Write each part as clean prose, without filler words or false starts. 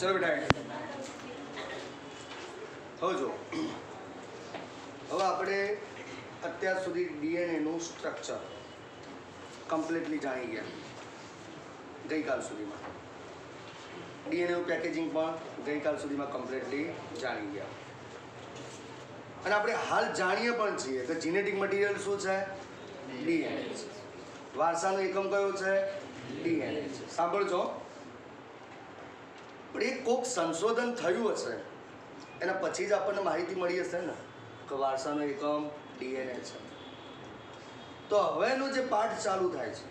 चलो बेटा હવે જો હવે આપણે અત્યાર સુધી ડીએનએનું સ્ટ્રક્ચર કમ્પ્લીટલી જાણી ગયા ગઈકાલ સુધીમાં. ડીએનએનું પેકેજિંગ પણ ગઈકાલ સુધીમાં કમ્પ્લીટલી જાણી ગયા. અને આપણે હાલ જાણીએ પણ છીએ કે જીનેટિક મટીરિયલ શું છે? ડીએનએ છે. વારસાનો એકમ કયો છે? ડીએનએ છે. સાંભળજો, પણ એક કોઈક સંશોધન થયું હશે એના પછી જ આપણને માહિતી મળી હશે ને કે વારસાનો એકમ ડીએનએ છે. તો હવેનો જે પાઠ ચાલુ થાય છે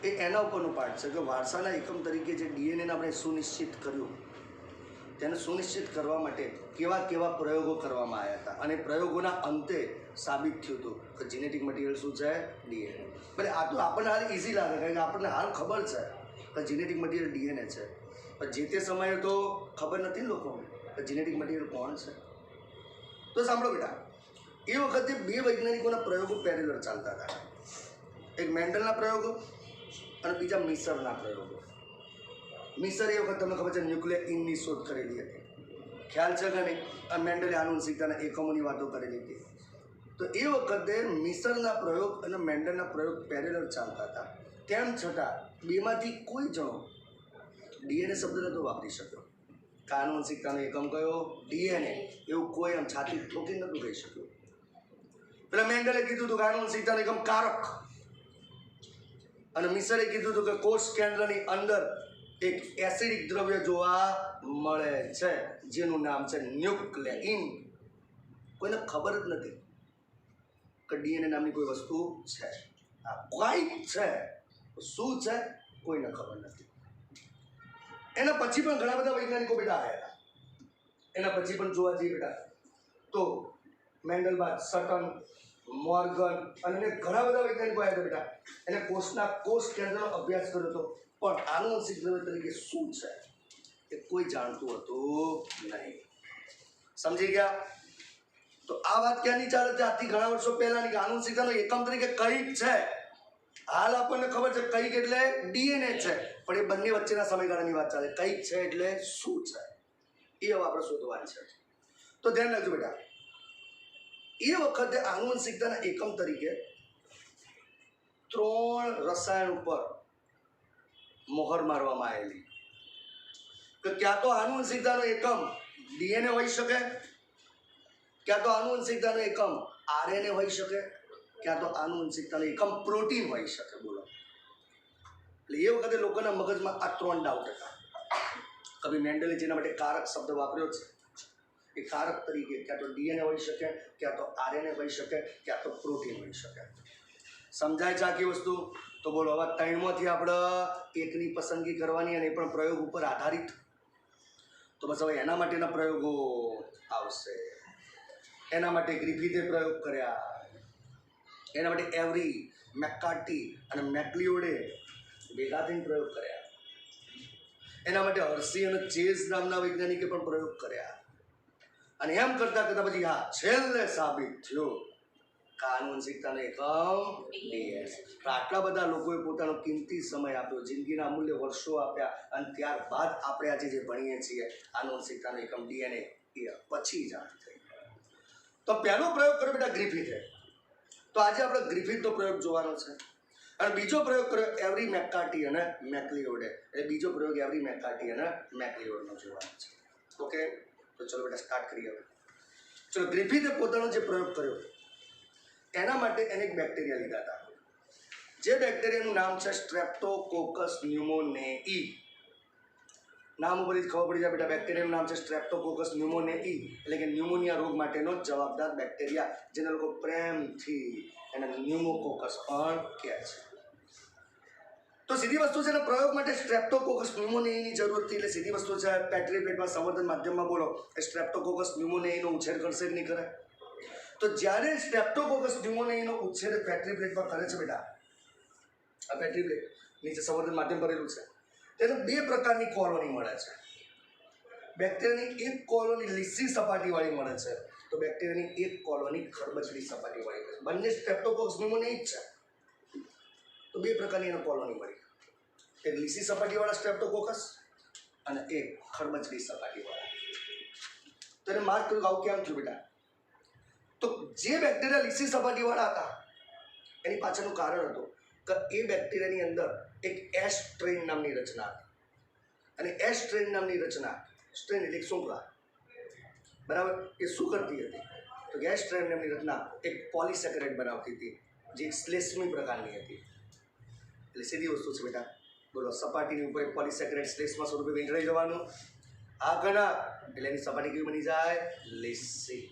એ એના ઉપરનો પાઠ છે કે વારસાના એકમ તરીકે જે ડીએનએને આપણે સુનિશ્ચિત કર્યું તેને સુનિશ્ચિત કરવા માટે કેવા કેવા પ્રયોગો કરવામાં આવ્યા હતા અને પ્રયોગોના અંતે સાબિત થયું હતું કે જીનેટિક મટીરિયલ શું છે? ડીએનએ. ભલે આ તો આપણને હાલ ઇઝી લાગે કારણ કે આપણને હાલ ખબર છે કે જીનેટિક મટીરિયલ ડીએનએ છે, પણ જે તે સમયે તો ખબર નથી ને લોકોને કે જીનેટિક મટીરિયલ કોણ છે. તો સાંભળો બેટા, એ વખતે બે વૈજ્ઞાનિકોના પ્રયોગો પેરેલલ ચાલતા હતા. એક મેન્ડલના પ્રયોગો અને બીજા મિસરના પ્રયોગો. મિસર એ વખત તમને ખબર છે ન્યુક્લિયર શોધ કરેલી હતી, ખ્યાલ છે કે નહીં? અને મેન્ડલે આનુવંશિકતાના એકમોની વાતો કરેલી હતી. તો એ વખતે મિસરના પ્રયોગ અને મેન્ડલના પ્રયોગ પેરેલલ ચાલતા હતા. તેમ છતાં બેમાંથી કોઈ જણો ડીએનએ શબ્દ નહોતો વાપરી શક્યો. આનુવંશિકતાનો એકમ કયો? ડીએનએ. એવું કોઈ આમ છાતી ઠોકી નહોતું કહી શક્યું. પેલા મેન્ડલે કીધું હતું કે આનુવંશિકતાનો એકમ કારક, અને મિસરે કીધું હતું કે કોષ કેન્દ્રની અંદર એક એસિડિક દ્રવ્ય જોવા મળે છે જેનું નામ છે ન્યુક્લિયર. કોઈને ખબર જ નથી કે ડીએનએ નામની કોઈ વસ્તુ છે. આ કંઈક છે, શું છે કોઈને ખબર નથી. એના પછી પણ ઘણા બધા વૈજ્ઞાનિકો બેટા આવ્યા. એના પછી પણ જોવા જઈએ બેટા તો મેન્ડલ બાદ સટન, મોર્ગન અને ઘણા બધા વૈજ્ઞાનિકો આવ્યા હતા બેટા. એને કોષ કેન્દ્રનો અભ્યાસ કર્યો હતો, પણ આનુવંશિક દ્રવ્ય તરીકે શું છે એ કોઈ જાણતું હતું નહીં. સમજી ગયા? તો આ વાત ક્યાંની ચાલે છે? આજથી ઘણા વર્ષો પહેલાની કે આનુવંશિકતાનો એકમ તરીકે કંઈક છે. હાલ આપણને ખબર છે કંઈક એટલે ડીએનએ છે, પણ એ બંને વચ્ચેના સમયગાળાની વાત ચાલે. કંઈક છે એટલે શું છે એ હવે આપણે શોધવાની છે. તો ધ્યાન રાખજો બેટા, એ વખતે આનુવંશિકતાના એકમ તરીકે 3 રસાયણ ઉપર મોહર મારવામાં આવેલી કે ક્યાં તો આનુવંશિકતાનો એકમ ડીએનએ હોઈ શકે, ક્યાં તો આનુવંશિકતાનો એકમ આરએનએ હોઈ શકે, ક્યાં તો આનુવંશિકતાનો એકમ પ્રોટીન હોઈ શકે. બોલો, એટલે એ વખતે લોકોના મગજમાં આ 3 ડાઉટ હતા. કભી મેન્ડલે જેના માટે કારક શબ્દ વાપર્યો છે એ કારક તરીકે ક્યાં તો ડીએનએ હોઈ શકે, ક્યાં તો આરએનએ હોઈ શકે, ક્યાં તો પ્રોટીન હોઈ શકે. સમજાય છે આખી વસ્તુ? તો બોલો, હવે 3માંથી આપણે એકની પસંદગી કરવાની અને એ પણ પ્રયોગ ઉપર આધારિત. તો બસ હવે એના માટેના પ્રયોગો આવશે. એના માટે ગ્રિફિથે પ્રયોગ કર્યા, એના માટે એવરી, મેકકાર્ટી અને મેકલિઓડે ભેગા થઈને પ્રયોગ કર્યા. એના માટે હર્સી અને ચેઝ નામના વૈજ્ઞાનિકે પણ પ્રયોગ કર્યા. અને એમ કરતાં કરતાં પછી હા છેલ્લે સાબિત થયું કે આનુવંશિકતાનો એકમ ડીએનએ. આટલા બધા લોકોએ પોતાનો કિંમતી સમય આપ્યો, જિંદગીના અમૂલ્ય વર્ષો આપ્યા, અને ત્યારબાદ આપણે આજે જે ભણીએ છીએ આનુવંશિકતાનો એકમ ડીએનએ, એ પછી જાણ થઈ. તો પહેલો પ્રયોગ કર્યો બેટા ગ્રિફિથે. તો આજે આપણે ગ્રિફિથનો પ્રયોગ જોવાનો છે. અને બીજો પ્રયોગ કર્યો એવરી, મેકકાર્ટી અને મેકલિઓડે. એટલે બીજો પ્રયોગ એવરી, મેકકાર્ટી અને મેકલિઓડનો જોવાનો છે. ઓકે, તો ચલો બેટા સ્ટાર્ટ કરીએ હવે. ચલો, ગ્રિફિથે પોતાનો જે પ્રયોગ કર્યો એના માટે એને એક બેક્ટેરિયા લીધા હતા. જે બેક્ટેરિયાનું નામ છે સ્ટ્રેપ્ટોકોકસ ન્યુમોનેઈ. નામ ઉપરથી જ ખબર પડી જાય બેટા, બેક્ટેરિયાનું નામ છે સ્ટ્રેપ્ટોકોકસ ન્યુમોનેઈ, એટલે કે ન્યુમોનિયા રોગ માટેનો જવાબદાર બેક્ટેરિયા, જેને લોકો પ્રેમથી એને ન્યુમોકોકસ પણ કહે છે. તો સીધી વસ્તુ છે ને, પ્રયોગ માટે સ્ટ્રેપ્ટોકોકસ ન્યુમોનિયાની જરૂર હતી. એટલે સીધી વસ્તુ છે, પેટ્રી પ્લેટમાં સંવર્ધન માધ્યમમાં બોલો એ સ્ટ્રેપ્ટોકોકસ ન્યુમોનિયાનો ઉછેર કરશે કે નહીં કરે? તો જ્યારે સ્ટ્રેપ્ટોકોકસ ન્યુમોનિયાનો ઉછેર પેટ્રી પ્લેટમાં કરે છે બેટા, આ પેટ્રી પ્લેટ નીચે સંવર્ધન માધ્યમ ભરેલું છે, તેને 2 પ્રકારની કોલોની મળે છે. બેક્ટેરિયાની એક કોલોની લીસી સપાટીવાળી મળે છે, તો બેક્ટેરિયાની એક કોલોની ખરબચડી સપાટીવાળી મળે છે. બંને સ્ટ્રેપ્ટોકોકસ ન્યુમોનિયા જ છે, તો 2 પ્રકારની એને કોલોની મળી. એક લીસી સપાટીવાળા સ્ટ્રેપ્ટોકોકસ અને એક ખરબચડી સપાટીવાળા. તો એને માર્ક કર્યું આવું કેમ થયું બેટા? તો જે બેક્ટેરિયા લીસી સપાટીવાળા હતા એની પાછળનું કારણ હતું કે એ બેક્ટેરિયાની અંદર એક એસ સ્ટ્રેન નામની રચના હતી. અને એસ સ્ટ્રેન નામની રચના, સ્ટ્રેન એટલે શૃંખલા, બરાબર, એ શું કરતી હતી? તો એસ સ્ટ્રેન નામની રચના એક પોલિસેકેરાઇડ બનાવતી હતી જે શ્લેષ્મી પ્રકારની હતી. એટલે સીધી વસ્તુ છે બેટા, બોલો, સપાટીની ઉપર એક પોલિસેકેરાઇડ શ્લેષ્મા સ્વરૂપે વીંટળાઈ જવાનું. આ કણા એટલે એની સપાટી કેવી બની જાય? લીસી.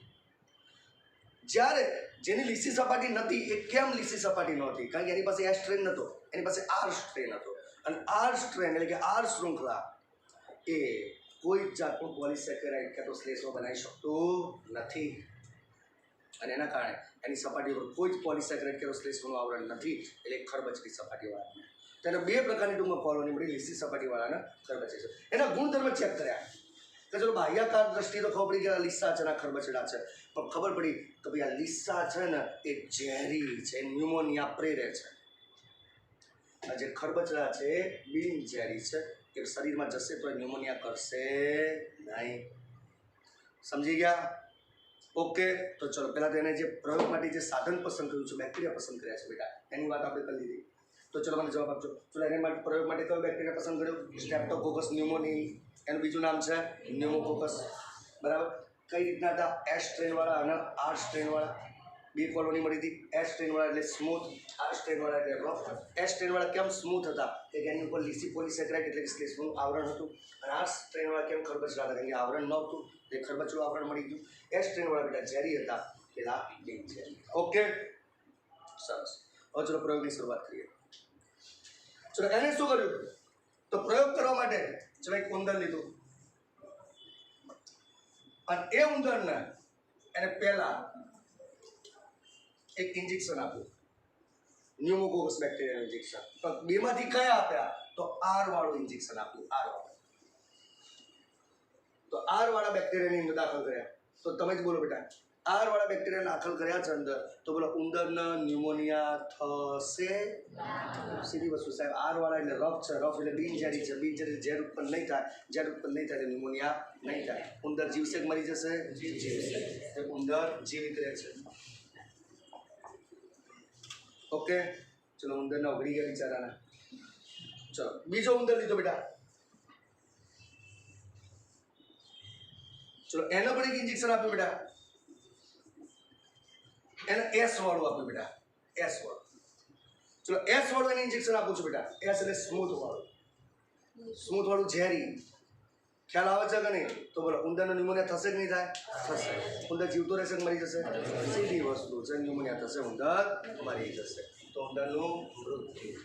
જ્યારે જેની લીસી સપાટી નથી એ કેમ લીસી સપાટી નહોતી? કારણ કે એની પાસે એસ સ્ટ્રેન નહોતો, એની પાસે આર સ્ટ્રેન હતો. અને આર સ્ટ્રેન એટલે કે આર શૃંખલા એ કોઈ જાતનું પોલિસેકેરાઇડ કે તો શ્લેષ્મા બનાવી શકતું નથી. અને એના કારણે એની સપાટી પર કોઈ જ પોલિસેકેરાઇડ કે શ્લેષ્માનું આવરણ નથી. એટલે ખરબચડી સપાટીવાળા. તેને બે પ્રકારની ટૂંકમાં કોલોની મળી, લીસી સપાટીવાળાને ખરબચડી. એના ગુણધર્મ ચેક કર્યા કે ચલો બાહ્યાકાર દ્રષ્ટિએ તો ખબર પડી કે આ લીસા છે, આ ખરબચડા છે, પણ ખબર પડી કે ભાઈ આ લીસા છે ને એ ઝેરી છે, ન્યુમોનિયા પ્રેરે છે. આ જે ખરબચડા છે બિન ઝેરી છે, એ શરીરમાં જશે તો એ ન્યુમોનિયા કરશે નહીં. સમજી ગયા? ઓકે. તો ચલો પહેલાં તો એને જે પ્રયોગ માટે જે સાધન પસંદ કર્યું છે, બેક્ટેરિયા પસંદ કર્યા છે બેટા, એની વાત આપણે કરી લીધી. તો ચલો મને જવાબ આપજો. ચલો એને માટે પ્રયોગ માટે કયો બેક્ટેરિયા પસંદ કર્યો? સ્ટ્રેપ્ટોકોકસ ન્યુમોની. એનું બીજું નામ છે ન્યુમોકોકસ. બરાબર. કઈ રીતના હતા? એસ સ્ટ્રેનવાળા અને આર સ્ટ્રેનવાળા. બે કોલોની મળી હતી. એસ સ્ટ્રેનવાળા એટલે સ્મૂથ, આર સ્ટ્રેનવાળા એટલે રફ. એસ સ્ટ્રેનવાળા કેમ સ્મૂથ હતા? કે એની ઉપર લીસી પોલિસેકેરાઇડ એટલે કે શ્લેષ્માનું આવરણ હતું. અને આર સ્ટ્રેનવાળા કેમ ખરબચડા હતા? કારણ કે આવરણ નહોતું, એ ખરબચડું આવરણ મળી ગયું. એસ સ્ટ્રેનવાળા બેટા ઝેરી હતા, પેલા બિન ઝેરી. ઓકે, સરસ. હવે ચલો પ્રયોગની શરૂઆત કરીએ. ચલો એને શું કર્યું? તો પ્રયોગ કરવા માટે ચલો એક ઉંદર લીધું અને એ ઉંદરને એને પહેલા એક ઇન્જેક્શન આપ્યું, ન્યુમોકોકસ બેક્ટેરિયાનું ઇન્જેક્શન. તો બેમાંથી કયા આપ્યા? તો આર વાળું ઇન્જેક્શન આપ્યું. આર વાળું. તો આર વાળા બેક્ટેરિયાની અંદર દાખલ કર્યા. તો તમે જ બોલો બેટા, આર વાળા બેક્ટેરિયા દાખલ કર્યા છે અંદર, તો બોલો ઉંદરને ન્યુમોનિયા થશે? સીધી વસ્તુ સાહેબ. આર વાળા એટલે રફ છે, રફ એટલે બિનઝેરી છે, બિનઝેરી ઝેર ઉત્પન્ન નહીં થાય, ઝેર ઉત્પન્ન નહીં થાય એટલે ન્યુમોનિયા નહીં થાય. ઉંદર જીવશે કે મરી જશે? જીવશે. ઉંદર જીવિત રહે છે. ઓકે, ચલો ઉંદરના ઓગળી ગયા બિચારાના. ચલો બીજો ઉંદર લીધો બેટા. ચલો એને પણ એક ઇન્જેક્શન આપ્યું બેટા. એને એસ વાળું આપ્યું બેટા, એસ વાળું. ચલો એસ વાળું એને ઇન્જેક્શન આપું છું બેટા. એસ એટલે સ્મૂથ વાળું. સ્મૂથ વાળું ઝેરી. ખ્યાલ આવે છે કે નહીં? તો બોલો ઉંદરનો ન્યુમોનિયા થશે કે નહીં થાય? થશે. ઉંદર જીવતો રહેશે કે મરી જશે? સીધી વસ્તુ છે, ન્યુમોનિયા થશે, ઉંદર મરી જશે. તો ઉંદરનું મૃત્યુ.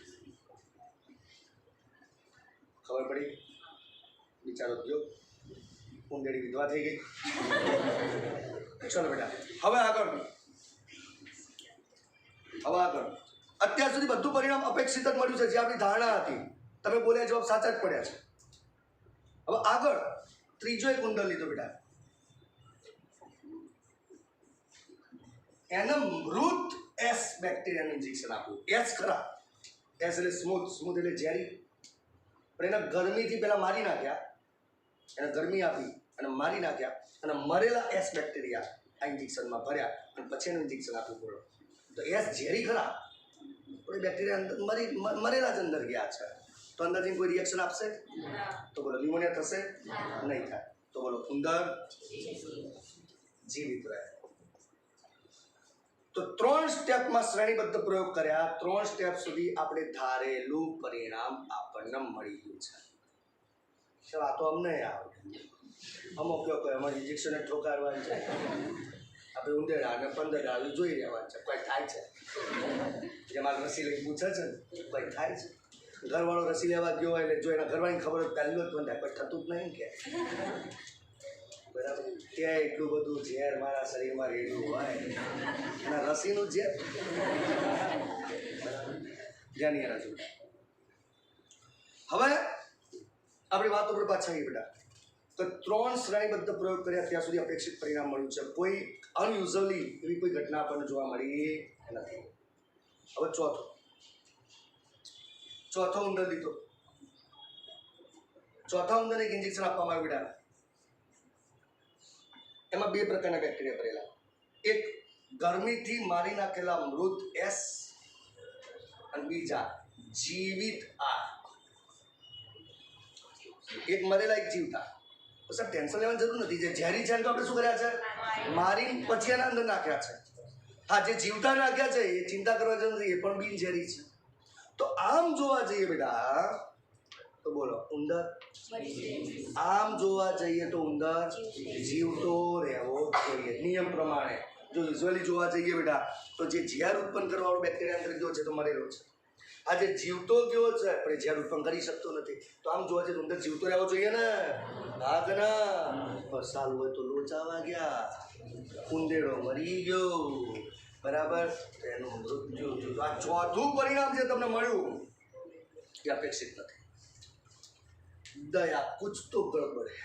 ખબર પડી? બિચારો ગયો, ઉંદરડી વિધવા થઈ ગઈ. ચલો બેટા હવે આગળ. અત્યાર સુધી બધું પરિણામ અપેક્ષિત જ મળ્યું છે, જે આપણી ધારણા હતી. તમે બોલ્યા જવાબ સાચા જ પડ્યા છે. હવે આગળ ત્રીજો એક ઉંદર લીધો બેટા. એને મૃત એસ બેક્ટેરિયાનું ઇન્જેક્શન આપ્યું. એસ ખરા, એસ એટલે સ્મૂથ, સ્મૂથ એટલે ઝેરી. પણ એને ગરમીથી પહેલા મારી નાખ્યા. એને ગરમી આપી અને મારી નાખ્યા અને મરેલા એસ બેક્ટેરિયા આ ઇન્જેક્શનમાં ભર્યા અને પછી એનું ઇન્જેક્શન આપ્યું. બોલો તો એસ ઝેરી ખરા, પણ એ બેક્ટેરિયા અંદર મરેલા જ અંદર ગયા છે. તો અંદરથી કોઈ રિએક્શન આપશે? તો બોલો ન્યુમોનિયા થશે? નહીં થાય. તો બોલો ઉંદર જીવિત રહે. તો 3 સ્ટેપમાં શ્રેણીબદ્ધ પ્રયોગ કર્યા. 3 સ્ટેપ સુધી આપણે ધારેલું પરિણામ આપણને મળી ગયું છે. આ તો અમને આવડે. અમુક કહો અમારે ઇન્જેક્શન ઠોકારવાનું છે, આપણે ઉંદેડા અને 15 ડાળું જોઈ રહેવાનું છે. કોઈ થાય છે? જેમાં રસી લઈ પૂછે છે ને, કોઈ થાય છે? ઘરવાળો રસી લેવા ગયો હોય એટલે જો એના ઘરવાળીને ખબર હોય પહેલું જ બંધાય, કોઈ થતું જ નહીં કે બરાબર. ત્યાં એટલું બધું ઝેર મારા શરીરમાં રહેલું હોય અને રસીનું ઝેર ધ્યાન રાખજો. હવે આપણી વાત ઉપર પાછા આવી બેટા. તો 3 શ્રેણીબદ્ધ પ્રયોગ કર્યા, ત્યાં સુધી અપેક્ષિત પરિણામ મળ્યું છે. કોઈ અનયુઝલી એવી કોઈ ઘટના આપણને જોવા મળી નથી. હવે ચોથો ઉંદર લીધો. ચોથા ઉંદરને એક ઇન્જેક્શન આપવામાં આવ્યું બેટા. એમાં 2 પ્રકારના બેક્ટેરિયા ભરેલા. એક ગરમીથી મારી નાખેલા મૃત એસ અને બીજા જીવિત આર. એક મરેલા એક જીવતા. તો સર ટેન્શન લેવાની જરૂર નથી. જે ઝેરી છે તો આપણે શું કર્યા છે? મારીને પછી એના અંદર નાખ્યા છે. હા, જે જીવતા નાખ્યા છે એ ચિંતા કરવા જરૂર નથી, એ પણ બિનઝેરી છે. તો આમ જોવા જઈએ બેટા તો બોલો ઉંદર, આમ જોવા જઈએ તો ઉંદર જીવતો રહેવો જોઈએ નિયમ પ્રમાણે. જો યુઝ્યુઅલી જોવા જઈએ બેટા તો જે ઝેર ઉત્પન્ન કરવાવાળો બેક્ટેરિયા અંદર ગયો છે તો મરેલો છે. આ જે જીવતો ગયો છે પણ ઝેર ઉત્પન્ન કરી શકતો નથી. તો આમ જોવા જઈએ તો ઉંદર જીવતો રહેવો જોઈએ ને. ભાગના ફસાલ હોય તો લોચાવા ગયા, ઉંદેડો મરી ગયો, બરાબર, એનું મૃત્યુ થયું. આ ચોથું પરિણામ જે તમને મળ્યું એ અપેક્ષિત નથી. દયા કુછ તો ગડબડ હે,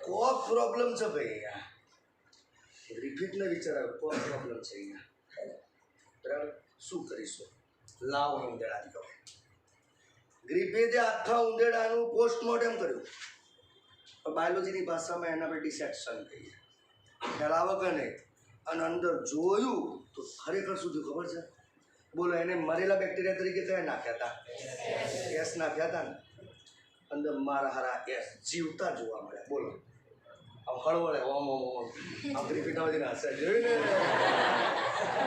કો પ્રોબ્લેમ છે ભાઈ. રિપીટ ને વિચાર કો પ્રોબ્લેમ છે અહીંયા, બરાબર. શું કરીશું? લાવો ઉંદેડા કહો. ગ્રિફિથે આખા ઉંદેડાનું પોસ્ટમોર્ટમ કર્યું. બાયોલોજીની ભાષામાં એના પર ડિસેક્શન કહીએ. ખ્યાલ આવે કે નહીં? અને અંદર જોયું તો ખરેખર શું થયું ખબર છે? બોલો, એને મરેલા બેક્ટેરિયા તરીકે કયા નાખ્યા હતા? એસ નાખ્યા હતા ને. અંદર મારા હારા એસ જીવતા જોવા મળ્યા. બોલો, આમ હળવળે ઓમ ઓમ ઓમ આમ ગ્રિફિથના બધી હશે જોયું ને,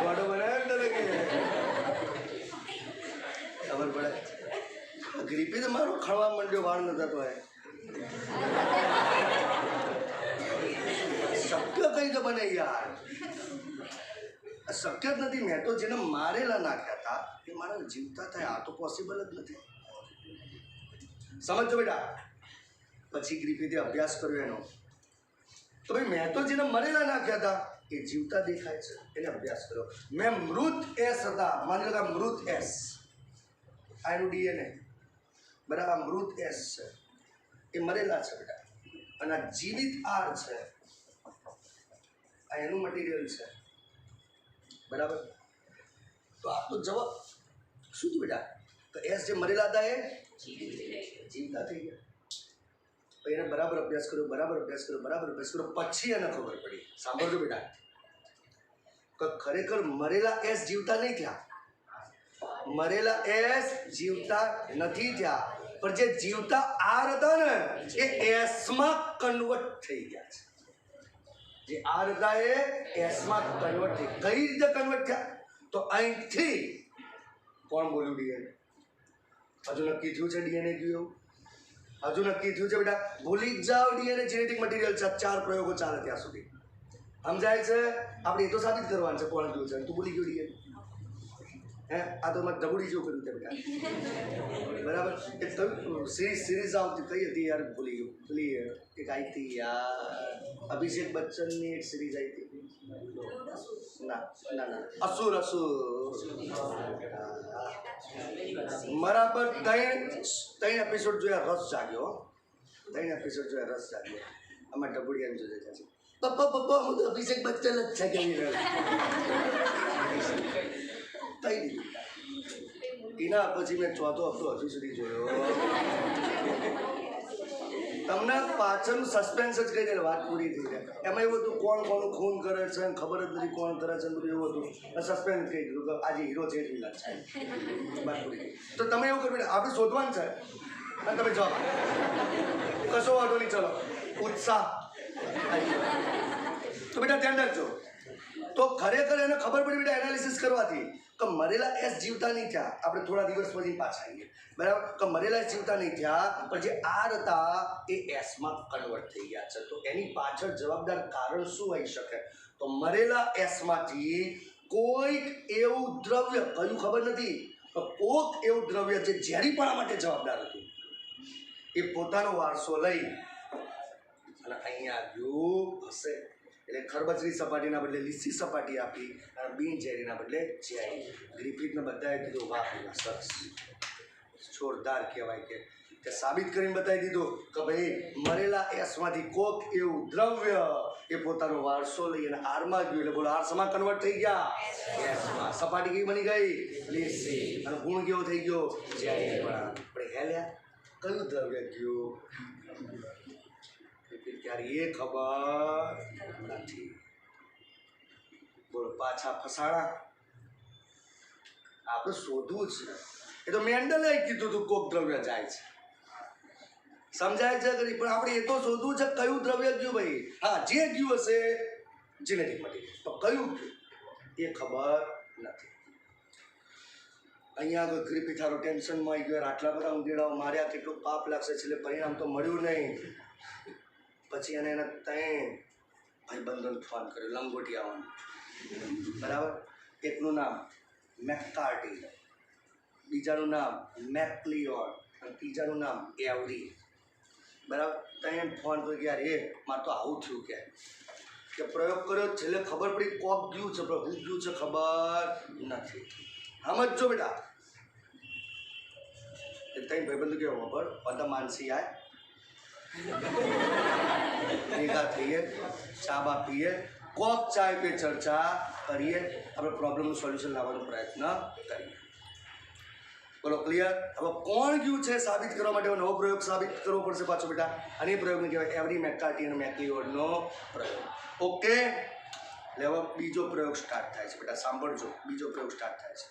ગોડો બનાવ્યો ને કે ખબર પડે. ગ્રિફિથે મારો ખણવા માંડ્યો, વાળ નતા તો શક્ય કઈ તો બને યાર, શક્ય જ નથી. મેં તો જેને મારેલા નાખ્યા હતા એ મારા જીવતા થાય, આ તો પોસિબલ જ નથી. સમજો બેટા. પછી ગ્રિફિથે અભ્યાસ કર્યો એનો, તો ભાઈ મેં તો જેને મરેલા નાખ્યા હતા એ જીવતા દેખાય છે, એને અભ્યાસ કર્યો. મેં મૃત એસ હતા, માની લો મૃત એસ, આ એનું ડીએનએ, બરાબર. મૃત એસ છે એ મરેલા છે બેટા, અને આ જીવિત આર છે આ એનું મટીરિયલ છે, બરાબર. તો આ તો જવાબ શું થયું બેટા? તો એસ જે મરેલા હતા એ જીવતા થઈ ગયા. એને બરાબર અભ્યાસ કર્યો, બરાબર અભ્યાસ કર્યો, બરાબર અભ્યાસ કર્યો. પછી એને ખબર પડી, સાંભળજો બેટા, કે ખરેખર મરેલા એસ જીવતા નહીં થયા. મરેલા એસ જીવતા નથી થયા, પણ જે જીવતા આર હતા ને એ એસમાં કન્વર્ટ થઈ ગયા છે. જે આર હતા એ એસમાં કન્વર્ટ થઈ. કઈ રીતે કન્વર્ટ થયા? તો અહીંથી કોણ બોલ્યું? ડીએનએ. હજુ નક્કી થયું છે ડીએનએ કયું? હજુ નક્કી થયું છે બેટા? ભૂલી જ જાઓ, ડીએનએ જેનેટિક મટીરિયલ છે. 4 પ્રયોગો ચાલે ત્યાં સુધી, સમજાય છે? આપણે એ તો સાબિત કરવાનું છે કોણ કયું છે. તું ભૂલી ગયો ડીએનએ? હે, આ તો મારે ડબુડી જેવું કર્યું છે બેટા, બરાબર. એક સિરીઝ આવતી કઈ હતી યાર, ભૂલી ગયું. પેલી એક આવી હતી યાર, અભિષેક બચ્ચનની એક સિરીઝ આવી હતી. ના ના ના, અસુર બરાબર. 3 એપિસોડ જોયા, રસ જાગ્યો. 3 એપિસોડ જોયા, રસ જાગ્યો. આમાં ડબુડિયા જોઈ છે. પપ્પા પપ્પા હું તો અભિષેક બચ્ચન જ છે કે કઈ દીધું. એના પછી મેં 4થો હપ્તો હજુ સુધી જોયો. તમને પાછળનું સસ્પેન્સ જ કહી દે, વાત પૂરી થઈ જાય. એમાં એવું હતું કોણ કોનું ખૂન કરે છે, ખબર જ નથી કોણ કરે છે, બધું એવું હતું. સસ્પેન્સ કહી દીધું કે આજે હીરો છે જ વિલન છે, વાત પૂરી થઈ. તો તમે એવું કરવું, આપણે શોધવાનું છે અને તમે જવાબ કશો વાંધો નહીં. ચલો, ઉત્સાહ. તો બેટા ધ્યાન રાખજો. તો ખરેખર એને ખબર પડી બેટા એનાલિસિસ કરવાથી કે મરેલા એસ જીવતા નહીં થયા. આપણે થોડા દિવસ પછી પાછા આવીએ, બરાબર. કે મરેલા એસ જીવતા નહીં થયા, પણ જે આર હતા એ એસમાં કન્વર્ટ થઈ ગયા છે. તો એની પાછળ જવાબદાર કારણ શું હોઈ શકે? તો મરેલા એસમાંથી કોઈક એવું દ્રવ્ય, કયું ખબર નથી, કોઈક એવું દ્રવ્ય જે ઝેરીપણા માટે જવાબદાર હતું એ પોતાનો વારસો લઈ અને અહીંયા આવ્યું હશે. એટલે ખરબચડી સપાટીના બદલે લીસી સપાટી આપી અને બિનઝેરીના બદલે ઝેરી. ગ્રિફિથને બધાએ કીધું વાહ સરસ, જોરદાર કહેવાય કે સાબિત કરીને બતાવી દીધું કે ભાઈ મરેલા એસમાંથી કોક એવું દ્રવ્ય એ પોતાનો વારસો લઈ અને આરમાં ગયું. એટલે બોલો, આર શેમાં કન્વર્ટ થઈ ગયા? એસમાં. સપાટી કેવી બની ગઈ? લીસી. અને ગુણ કેવો થઈ ગયો? ઝેરી. પણ હેલ્યા કયું દ્રવ્ય ગયું ત્યારે એ ખબર નથી. બોલો પાછા ફસાણા. આપણે શોધવું છે. એ તો મેન્ડલે કીધું હતું કોક દ્રવ્ય જાય છે. સમજાય છે કે પણ આપણે એ તો શોધવું છે કયું દ્રવ્ય ગયું ભાઈ. હા જે ગયું હશે જેનેટિક મટીરિયલ, તો કયું ગયું એ ખબર નથી. અહીંયા આગળ ગ્રીફિથારો ટેન્શનમાં આવી ગયો, આટલા બધા ઉંદેડાઓ માર્યા, કેટલું પાપ લાગશે, છેલ્લે પરિણામ તો મળ્યું નહીં. પછી એને એના ત્રણ ભાઈબંધોને ફોન કર્યો લંગોટિયાઓને. બરાબર. એકનું નામ મેકકાર્ટી, બીજાનું નામ મેકલિયોન અને ત્રીજાનું નામ એવરી. બરાબર. ત્યાં ફોન કર્યો કે યાર એ મારે તો આવું થયું કે પ્રયોગ કર્યો, છેલ્લે ખબર પડી કોક ગયું છે પણ હું ગયું છે ખબર નથી. સમજો બેટા. એ ત્યાં ભાઈબંધો કેવો ખબર બધા માનસી આય ભેગા થઈએ, ચા બા પીએ, કોક ચાય પે ચર્ચા કરીએ, આપણે પ્રોબ્લેમનું સોલ્યુશન લાવવાનો પ્રયત્ન કરીએ. બોલો ક્લિયર. હવે કોણ ગયું છે સાબિત કરવા માટે નવો પ્રયોગ સાબિત કરવો પડશે પાછો બેટા. અને એ પ્રયોગને કહેવાય એવરી મેકકાર્ટી અને મેકલિયોડનો પ્રયોગ. ઓકે. એટલે હવે બીજો પ્રયોગ સ્ટાર્ટ થાય છે બેટા. સાંભળજો, બીજો પ્રયોગ સ્ટાર્ટ થાય છે.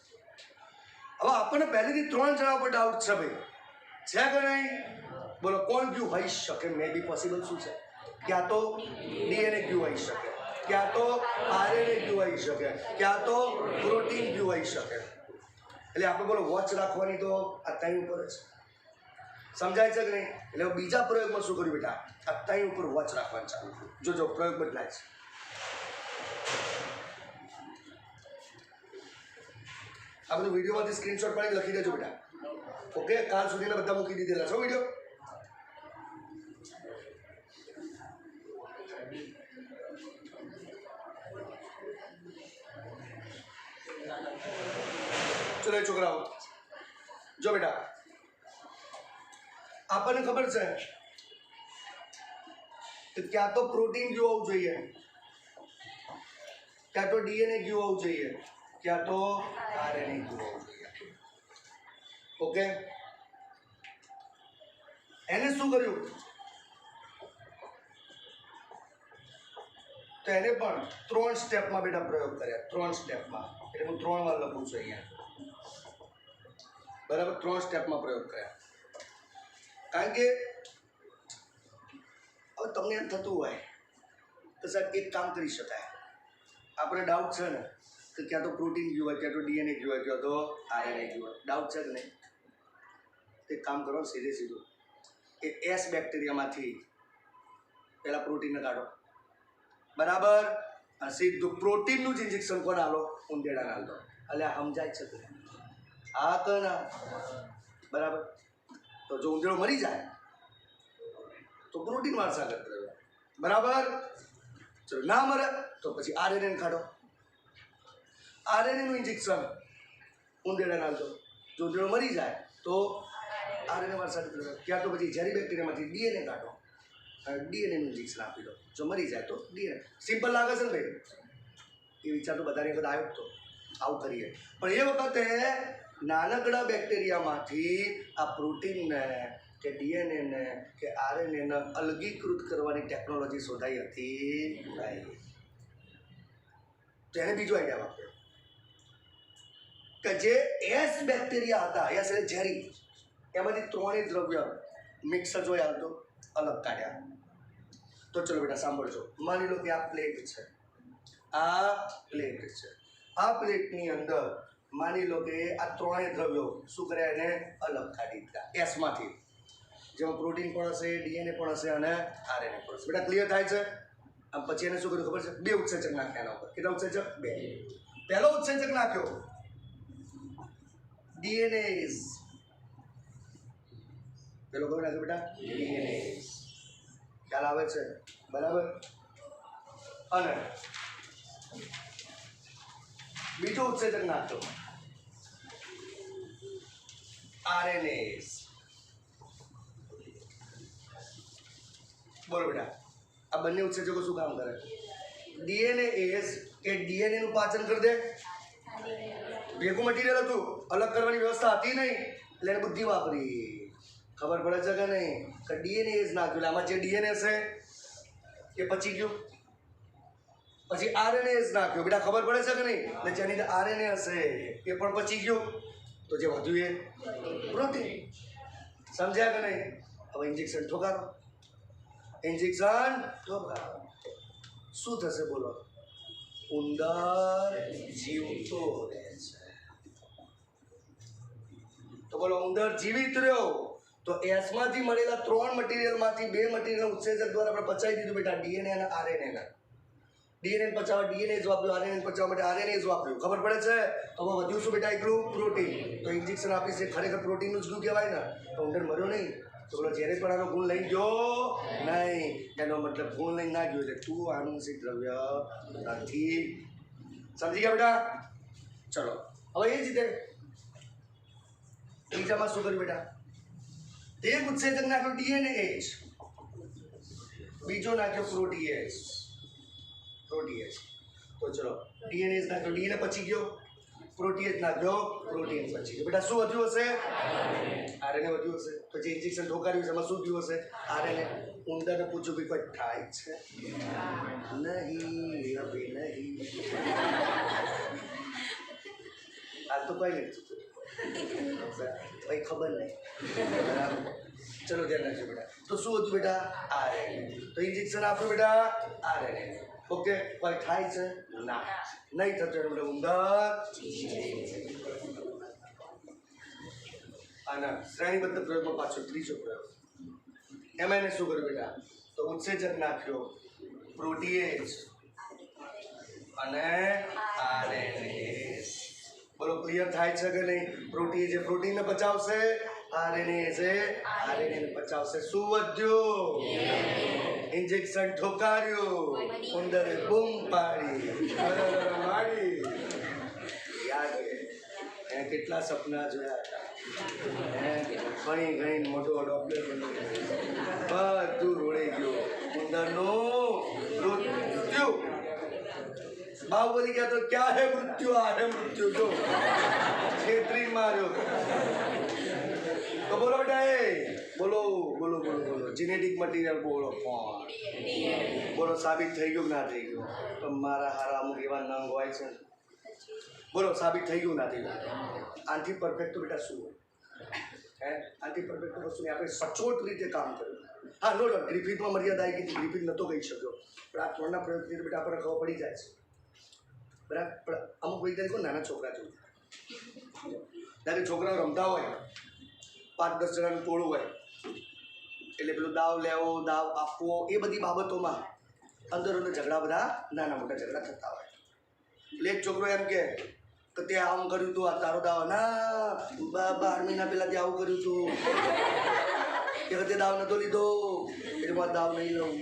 હવે આપણને પહેલેથી 3 જણા પર ડાઉટ છે ભાઈ. છે કે નહીં? બોલો કોણ ગયું હોઈ શકે? મે બી પોસિબલ શું છે? ક્યાં તો ડીએનએ ગયું હોઈ શકે, ક્યાં તો આરએનએ ગયું હોઈ શકે, ક્યાં તો પ્રોટીન ગયું હોઈ શકે. એટલે આપણે બોલો વોચ રાખવાની તો આ ત્રણ ઉપર છે. સમજાય છે કે નહીં? એટલે બીજા પ્રયોગમાં શું કર્યું બેટા? આ ત્રણ ઉપર વોચ રાખવાનું ચાલુ. જોજો પ્રયોગ બદલાય છે. આ બધું વિડીયોમાંથી સ્ક્રીનશોટ પાડી લખી દેજો બેટા. ઓકે. કાલ સુધીના બધા મૂકી દીધેલા છો વિડીયો. ચલો છોકરાઓ જો બેટા, આપણને ખબર છે કે ક્યાં તો પ્રોટીન ગયું હોવું જોઈએ, ક્યાં તો ડીએનએ ગયું હોવું જોઈએ, ક્યાં તો આરએનએ ગયું હોવું જોઈએ. ઓકે. એને શું કર્યું? તો એને પણ 3 સ્ટેપમાં બેટા પ્રયોગ કર્યા. 3 સ્ટેપમાં, એટલે હું 3 વાર લખું છું અહીંયા. બરાબર. 3 સ્ટેપમાં પ્રયોગ કર્યા. કારણ કે હવે તમને એમ થતું હોય કે સાહેબ એક કામ કરી શકાય. આપણે ડાઉટ છે ને કે ક્યાં તો પ્રોટીન ગયું હોય, ક્યાં તો ડીએનએ ગયું હોય, ક્યાં તો આરએનએ ગયું હોય. ડાઉટ છે કે નહીં? એક કામ કરો સીધું એ એસ બેક્ટેરિયામાંથી પહેલાં પ્રોટીનને કાઢો. બરાબર. આ સીધું પ્રોટીનનું જ ઇન્જેક્શન કોને આલો? ઉંદેડાને આલો. એટલે સમજાય છે કે હા તો ના? બરાબર. તો જો ઉંદેડો મરી જાય તો પ્રોટીન વારસાગત રહ્યો. બરાબર. ચલો ના મરે તો પછી આરએનએ કાઢો. આરએનએનું ઇન્જેક્શન ઉંદેડાને આલતો. જો ઉંદેડો મરી જાય તો આરએનએ વારસાગત રહ્યો. ક્યાં તો પછી ઝેરી બેક્ટેરિયામાંથી ડીએનએ કાઢો, ડીએનએનું ઇન્જેક્શન આપી દો. જો મરી જાય તો ડીએનએ. સિમ્પલ લાગે છે ને ભાઈ? એ વિચાર તો બધાની વખત આવ્યો તો આવું કરીએ. પણ એ વખતે નાનકડા બેક્ટેરિયામાંથી આ પ્રોટીનને કે ડીએનએને કે આરએનએને અલગીકૃત કરવાની ટેકનોલોજી શોધાઈ હતી નહીં. તો એને બીજો આઈડિયા વાપર્યો કે જે એસ બેક્ટેરિયા હતા, એસ એટલે ઝેરી, એમાંથી 3 દ્રવ્ય મિક્સર જોઈ આવતો અલગ કાઢ્યા. તો ચલો બેટા સાંભળજો. માની લો કે આ પ્લેટ છે, આ પ્લેટ છે. આ પ્લેટની અંદર માની લો કે આ 3 દ્રવ્યો શું કર્યા? એને અલગ કાઢી દીધા એસમાંથી. જેમાં પ્રોટીન પણ હશે, ડીએનએ પણ હશે અને આરએનએ પણ હશે. બેટા ક્લિયર થાય છે? આમ પછી એને શું કર્યું ખબર છે? 2 ઉત્સેચક નાખ્યા એના ઉપર. કેટલા ઉત્સેચક? 2. પહેલો ઉત્સેચક નાખ્યો ડીએનએઝ. પેલો કયો નાખ્યો બેટા? ડીએનએઝ. ખ્યાલ આવે છે? બરાબર. અને બીજો ઉત્સેચક નાખ્યો આરએનએઝ. બોલો બેટા આ બંને ઉત્સેચકો શું કામ કરે? ડીએનએઝ એ ડીએનએ નું પાચન કરી દે. ભેગું મટીરિયલ હતું, અલગ કરવાની વ્યવસ્થા હતી નહીં, એટલે એને બુદ્ધિ વાપરી. ખબર પડે છે કે નહીં કે ડીએનએ જ નાખ્યું એટલે આમાં જે ડીએનએ છે એ પચી ગયું, પછી આરએનએ જ નાખ્યું બેટા, ખબર પડે છે કે નહીં, એટલે જેની અંદર આરએનએ હશે એ પણ પચી ગયું, તો જે વધ્યું એ પ્રોટીન. સમજ્યા કે નહીં? હવે ઇન્જેક્શન ઠોકારો, ઇન્જેક્શન ઠોકારો, શું થશે બોલો? ઉંદર જીવતો રહે છે. તો બોલો ઉંદર જીવિત રહ્યો તો એસમાંથી મળેલા 3 મટીરિયલમાંથી 2 મટીરિયલ ઉત્સેચક દ્વારા આપણે પચાવી દીધું બેટા, ડીએનએ અને આરએનએ. ડીએનએ પચાવવા ડીએનએ જ વાપર્યું, આરએનએ પચાવવા માટે આરએનએ જ વાપર્યું. ખબર પડે છે? તો હવે વધ્યું શું બેટા? એકલું પ્રોટીન. તો ઇન્જેક્શન આપી છે ખરેખર પ્રોટીનનું જ ગુણ કહેવાય ને, તો ઉંદર મર્યો નહીં. તો બોલો જ્યારે પણ આનો ગુણ લઈ ગયો નહીં, એનો મતલબ ગુણ લઈ ના ગયો એટલે તું આનુવંશિક દ્રવ્ય નથી. સમજી ગયા બેટા? ચલો હવે એ જ રીતે બીજામાં શું કર્યું બેટા? એક ઉત્સેચક નાખ્યો ડીએનએ, બીજો નાખ્યો પ્રોટીએસ. તો ચલો ડીએનએ નાખ્યો, ડીએનએ પચી ગયો, પ્રોટીએસ નાખ્યો, પ્રોટીન પચી ગયો. બેટા શું વધ્યું હશે? આરએનએ વધ્યું હશે. તો જે ઇન્જેક્શન ઠોકાર્યું છે એમાં શું થયું હશે? આરએનએ. ઉંદરને પૂછ્યું કે કોઈ થાય છે? નહીં, હવે નહીં. હાલ તો કઈ નહીં, કઈ ખબર નહીં. બરાબર, ચલો ધ્યાન રાખજો બેટા. તો શું હતું બેટા? આરએનએ. તો ઇન્જેક્શન આપ્યું બેટા, આરએનએ. ઓકે, કોઈ થાય છે? ના, નહીં થતું એટલે ઉંદર. આના શ્રેણીબદ્ધ પ્રયોગમાં પાછો ત્રીજો પ્રયોગ. એમાં એને શું કર્યું બેટા? તો ઉત્સેચક નાખ્યો, પ્રોટીએઝ અને આરએનએઝ. બોલો ક્લિયર થાય છે કે નહીં? પ્રોટીએઝ એ પ્રોટીનને પચાવશે, આરએનએ છે આરએનએ પચાવશે. શું વધ્યું? ઇન્જેક્શન ઠોકાર્યું, ઉંદરે બૂમ પાડી, માડી. યાદ એ કેટલા સપના જોયા હતા, ઘણી ઘણી મોટો ડોક્ટર બધું રોડાઈ ગયું. ઉંદરનું મૃત્યુ. બાહુબલી ગયા તો ક્યાં હે મૃત્યુ? આ હે મૃત્યુ. જો છેતરી માર્યો. તો બોલો બેટા, એ બોલો બોલો બોલો બોલો જીનેટિક મટીરિયલ બોલો. બોલો સાબિત થઈ ગયું ના થઈ ગયું? તો મારા હારા અમુક એવા નંગ હોય છે. બોલો સાબિત થઈ ગયું ના થઈ ગયું? આનાથી પરફેક્ટ તો બેટા શું હોય? આનાથી પરફેક્ટ તો વસ્તુ આપણે સચોટ રીતે કામ કર્યું. હા, નો ડાઉટ ગ્રિફિથમાં મર્યાદા આવી ગઈ, ગ્રિફિથ નહોતો કહી શક્યો, પણ આ ત્રણના પ્રયોગથી બેટા આપણને ખબર પડી જાય છે. બરાબર, પણ અમુક વૈજ્ઞાનિકો નાના છોકરા જોયું, જ્યારે છોકરાઓ રમતા હોય 5-10 જણાનું ટોળું હોય એટલે પેલું દાવ લેવો, દાવ આપવો, એ બધી બાબતોમાં અંદર ઝઘડા, બધા નાના મોટા ઝઘડા થતા હોય. એટલે એક છોકરો એમ કે તે આમ કર્યું હતું, આ તારો દાવ ના 12 મહિના પહેલાં તે આવું કર્યું હતું, એ વખતે દાવ નહોતો લીધો એટલે હું દાવ નહીં લઉં.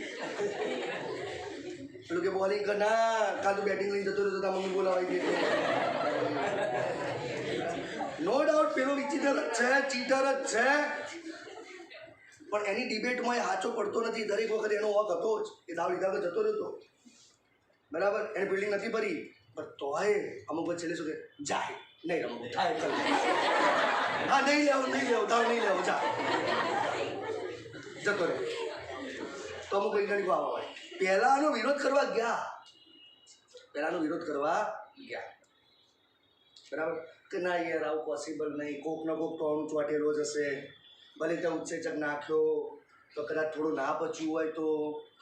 પેલું કે બોલિંગ કર, ના કાલ તું બેટિંગ લઈને જતો રહ્યો તો મમ્મી બોલાવાઈ ગઈ. નો ડાઉટ પેલો વિચિત્ર જ છે, ચીટર જ છે, પણ એની ડિબેટમાં એ સાચો પડતો નથી. દરેક વખતે એનો હક હતો જ, એ દાવ લીધા વગર જતો રહ્યો. બરાબર, એને ફિલ્ડિંગ નથી ભરી, પણ તોય અમુક વખત છેલ્લે શું કે જાય નહીં રમવું, થાય કર, હા નહીં લેવું દાવ નહીં લેવો, જા જતો રહે. તો અમુક વૈજ્ઞાનિકો આવા હોય, પહેલાંનો વિરોધ કરવા ગયા, બરાબર, કે ના યાર આવું પોસિબલ નહીં, કોકનો કોક તો અણુ ચોટેલો જ હશે, ભલે ત્યાં ઉત્સેચક નાખ્યો તો કદાચ થોડું ના પચ્યું હોય તો.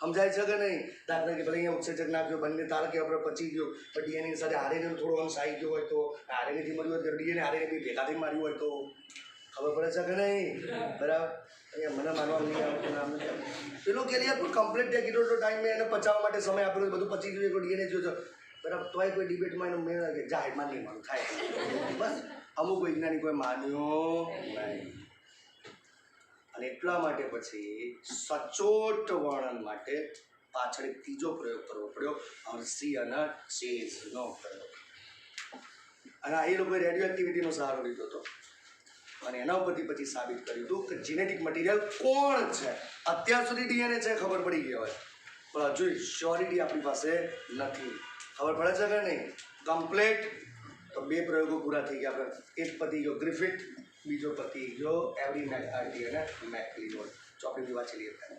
સમજાય છે કે નહીં? દાખલા કે ભલે અહીંયા ઉત્સેચક નાખ્યો, બંને તાર કે આપણે પચી ગયો, પણ ડીએનએ સાથે આરએનએ થોડો અંશ આવી ગયો હોય તો, આરએનએથી મર્યું હોય તો ડીએનએ આરએનએ ભેગા થઈ માર્યું હોય તો ખબર પડે છે કે નહીં? બરાબર, અહીંયા મને માનવા નહીં આવે. પેલું કે યાર પણ કમ્પ્લીટ થયા કેટલો ટાઈમ મેં એને પચાવવા માટે સમય આપેલો, બધું પચી ગયું, એટલું ડીએનએ જોયો, બરાબર, તોય કોઈ ડિબેટમાં એનો મેળ કે જાહેરમાં નહીં માનું થાય. બસ અમુક વૈજ્ઞાનિકોએ માન્યો નહીં, અને એટલા માટે પછી સચોટ વર્ણન માટે પાછળ એક ત્રીજો પ્રયોગ કરવો પડ્યો, હર્સી અને ચેઝનો પ્રયોગ. અને એ લોકોએ રેડિયો એક્ટિવિટીનો સહારો લીધો હતો અને એના ઉપરથી પછી સાબિત કર્યું હતું કે જીનેટિક મટીરિયલ કોણ છે. અત્યાર સુધી ડીએનએ છે, ખબર પડી ગઈ હોય, પણ હજુ શ્યોરિટી આપણી પાસે નથી. ખબર પડે છે કે નહીં? કમ્પ્લેટ. તો 2 પ્રયોગો પૂરા થઈ ગયા. આપણે એક પતી ગયો ગ્રિફિથ, બીજો પતિ ગયો એવરી મેક આરટી અને મેક લીવર ચોપડી भी वाची लिए था